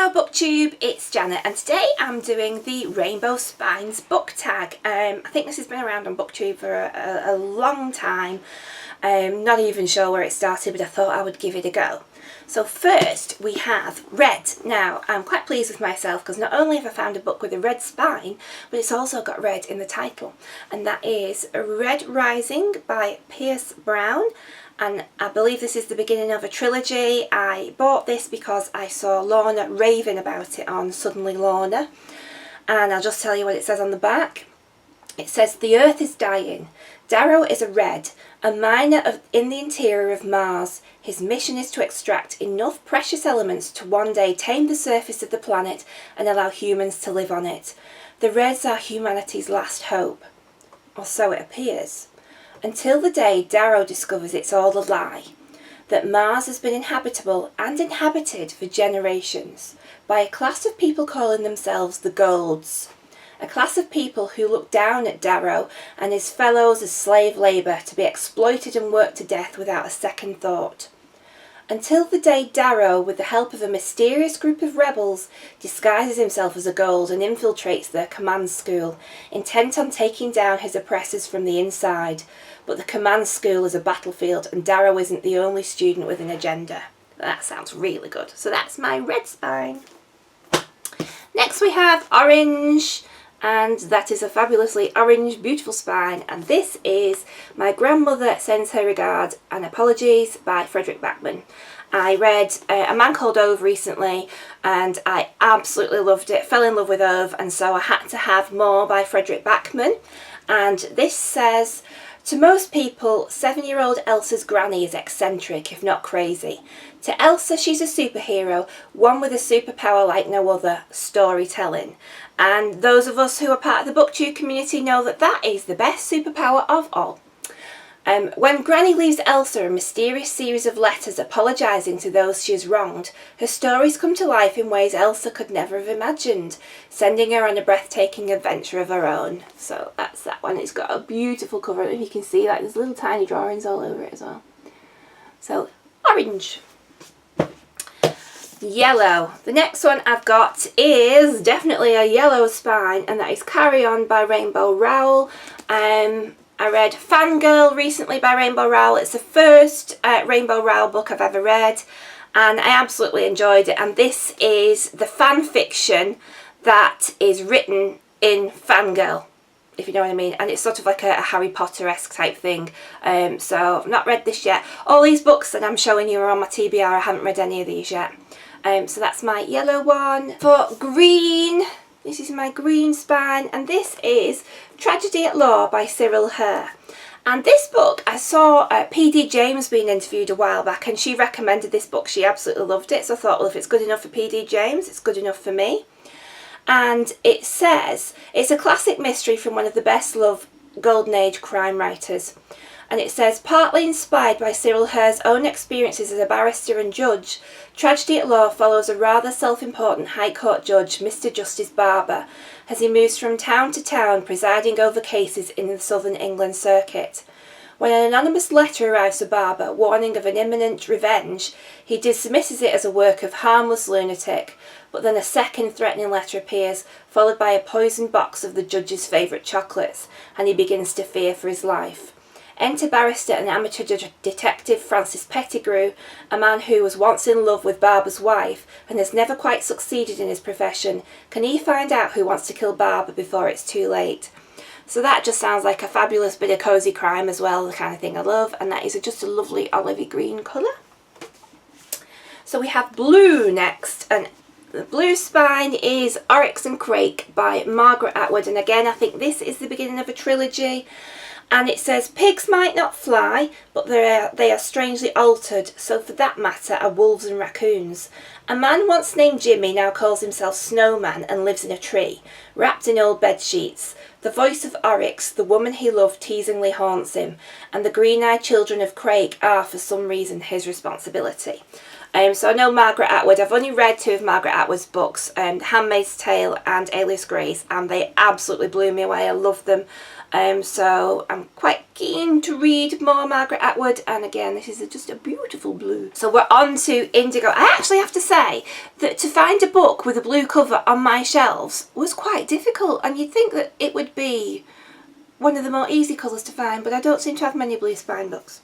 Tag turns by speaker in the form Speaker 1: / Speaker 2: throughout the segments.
Speaker 1: Hello Booktube, it's Janet and today I'm doing the Rainbow Spines book tag. I think this has been around on Booktube for a long time. Not even sure where it started, but I thought I would give it a go. So first we have Red. Now I'm quite pleased with myself because not only have I found a book with a red spine, but it's also got red in the title, and that is Red Rising by Pierce Brown. And I believe this is the beginning of a trilogy. I bought this because I saw Lorna raving about it on Suddenly Lorna. And I'll just tell you what it says on the back. It says, "The Earth is dying. Darrow is a Red, a miner in the interior of Mars. His mission is to extract enough precious elements to one day tame the surface of the planet and allow humans to live on it. The Reds are humanity's last hope." Or so it appears. Until the day Darrow discovers it's all a lie, that Mars has been inhabitable and inhabited for generations by a class of people calling themselves the Golds, a class of people who look down at Darrow and his fellows as slave labour to be exploited and worked to death without a second thought. Until the day Darrow, with the help of a mysterious group of rebels, disguises himself as a Gold and infiltrates their command school, intent on taking down his oppressors from the inside. But the command school is a battlefield and Darrow isn't the only student with an agenda. That sounds really good. So that's my Red Spine. Next we have Orange, and that is a fabulously orange, beautiful spine, and this is My Grandmother Sends Her Regards and Apologies by Frederick Backman. I read A Man Called Ove recently and I absolutely loved it, fell in love with Ove, and so I had to have more by Frederick Backman. And this says, "To most people, 7-year-old Elsa's granny is eccentric, if not crazy. To Elsa, she's a superhero, one with a superpower like no other, storytelling." And those of us who are part of the BookTube community know that that is the best superpower of all. When Granny leaves Elsa a mysterious series of letters apologising to those she has wronged, her stories come to life in ways Elsa could never have imagined, sending her on a breathtaking adventure of her own. So that's that one. It's got a beautiful cover, and you can see like there's little tiny drawings all over it as well. So Orange. Yellow. The next one I've got is definitely a yellow spine, and that is Carry On by Rainbow Rowell. I read Fangirl recently by Rainbow Rowell. It's the first Rainbow Rowell book I've ever read, and I absolutely enjoyed it. And this is the fan fiction that is written in Fangirl, if you know what I mean. And it's sort of like a Harry Potter-esque type thing. So I've not read this yet. All these books that I'm showing you are on my TBR. I haven't read any of these yet. So that's my yellow one. For green, this is my green spine, and this is Tragedy at Law by Cyril Herr. And this book, I saw PD James being interviewed a while back, and she recommended this book. She absolutely loved it, so I thought, well, if it's good enough for PD James, it's good enough for me. And it says, it's a classic mystery from one of the best-loved Golden Age crime writers. And it says, partly inspired by Cyril Herr's own experiences as a barrister and judge, Tragedy at Law follows a rather self-important High Court judge, Mr. Justice Barber, as he moves from town to town presiding over cases in the Southern England circuit. When an anonymous letter arrives to Barber warning of an imminent revenge, he dismisses it as a work of harmless lunatic, but then a second threatening letter appears, followed by a poisoned box of the judge's favourite chocolates, and he begins to fear for his life. Enter barrister and amateur detective Francis Pettigrew, a man who was once in love with Barber's wife and has never quite succeeded in his profession. Can he find out who wants to kill Barber before it's too late? So that just sounds like a fabulous bit of cosy crime as well, the kind of thing I love, and that is just a lovely olivey green colour. So we have blue next, and the blue spine is Oryx and Crake by Margaret Atwood, and again I think this is the beginning of a trilogy. And it says, pigs might not fly, but they are strangely altered, so for that matter are wolves and raccoons. A man once named Jimmy now calls himself Snowman and lives in a tree, wrapped in old bed sheets. The voice of Oryx, the woman he loved, teasingly haunts him, and the green-eyed children of Craig are, for some reason, his responsibility. So I know Margaret Atwood. I've only read 2 of Margaret Atwood's books, The Handmaid's Tale and Alias Grace, and they absolutely blew me away. I love them. So I'm quite keen to read more Margaret Atwood, and again, this is just a beautiful blue. So we're on to Indigo. I actually have to say that to find a book with a blue cover on my shelves was quite difficult, and you'd think that it would be one of the more easy colours to find, but I don't seem to have many blue spine books.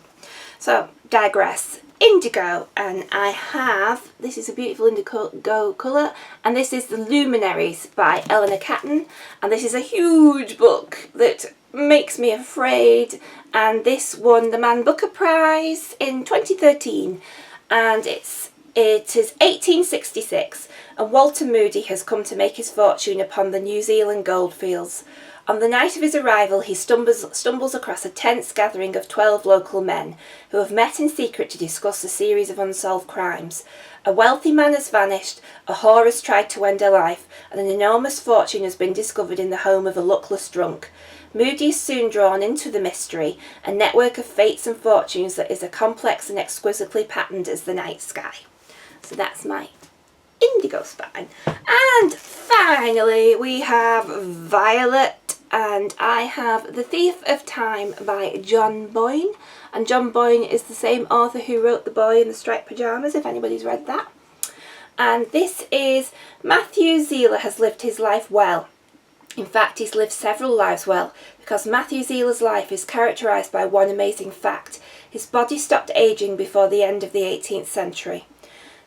Speaker 1: So, digress. Indigo, and I have, this is a beautiful indigo colour, and this is The Luminaries by Eleanor Catton, and this is a huge book that makes me afraid, and this won the Man Booker Prize in 2013, and it is 1866, and Walter Moody has come to make his fortune upon the New Zealand goldfields. On the night of his arrival, he stumbles across a tense gathering of 12 local men who have met in secret to discuss a series of unsolved crimes. A wealthy man has vanished, a whore has tried to end her life, and an enormous fortune has been discovered in the home of a luckless drunk. Moody is soon drawn into the mystery, a network of fates and fortunes that is as complex and exquisitely patterned as the night sky. So that's my Indigo spine. And finally we have Violet, and I have The Thief of Time by John Boyne, and John Boyne is the same author who wrote The Boy in the Striped Pyjamas, if anybody's read that. And this is Matthew Zeeler has lived his life well. In fact, he's lived several lives well, because Matthew Zeeler's life is characterised by one amazing fact: his body stopped ageing before the end of the 18th century.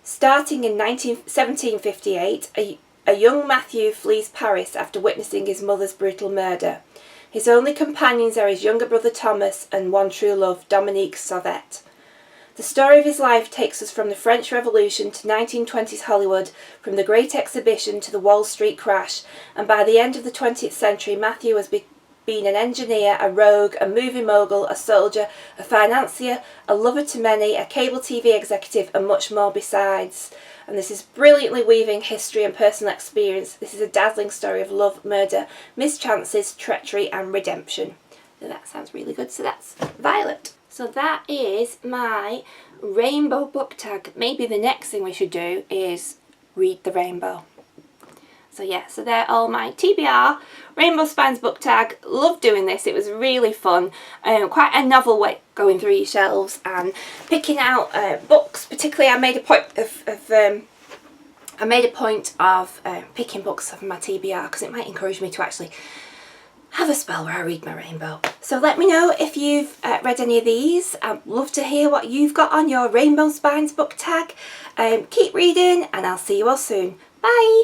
Speaker 1: Starting in 1758, a young Matthew flees Paris after witnessing his mother's brutal murder. His only companions are his younger brother Thomas and one true love, Dominique Sauvette. The story of his life takes us from the French Revolution to 1920s Hollywood, from the Great Exhibition to the Wall Street crash, and by the end of the 20th century, Matthew has been an engineer, a rogue, a movie mogul, a soldier, a financier, a lover to many, a cable TV executive, and much more besides. And this is brilliantly weaving history and personal experience. This is a dazzling story of love, murder, mischances, treachery and redemption. So that sounds really good. So that's Violet. So that is my rainbow book tag. Maybe the next thing we should do is read the rainbow. So yeah, so they're all my TBR Rainbow Spines book tag. Love doing this. It was really fun. Quite a novel way going through your shelves and picking out books. Particularly, I made a point of picking books for my TBR because it might encourage me to actually have a spell where I read my rainbow. So let me know if you've read any of these. I'd love to hear what you've got on your Rainbow Spines book tag. Keep reading, and I'll see you all soon. Bye!